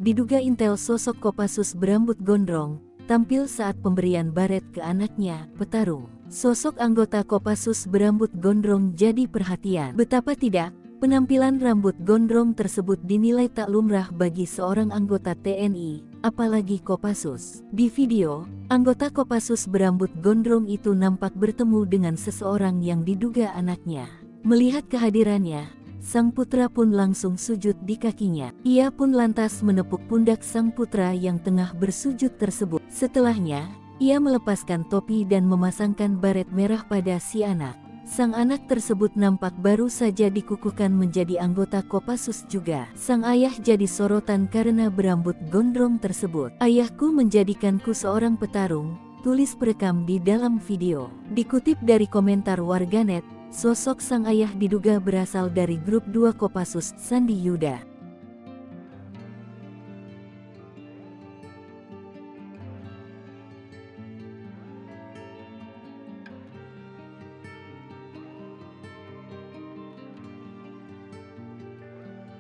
Diduga intel sosok Kopassus berambut gondrong tampil saat pemberian baret ke anaknya, petarung. Sosok anggota Kopassus berambut gondrong jadi perhatian. Betapa tidak, penampilan rambut gondrong tersebut dinilai tak lumrah bagi seorang anggota TNI, apalagi Kopassus. Di video, anggota Kopassus berambut gondrong itu nampak bertemu dengan seseorang yang diduga anaknya. Melihat kehadirannya, sang putra pun langsung sujud di kakinya. Ia pun lantas menepuk pundak sang putra yang tengah bersujud tersebut. Setelahnya, ia melepaskan topi dan memasangkan baret merah pada si anak. Sang anak tersebut nampak baru saja dikukuhkan menjadi anggota Kopassus juga. Sang ayah jadi sorotan karena berambut gondrong tersebut. "Ayahku menjadikanku seorang petarung," tulis perekam di dalam video. Dikutip dari komentar warganet, sosok sang ayah diduga berasal dari grup 2 Kopassus, Sandi Yuda.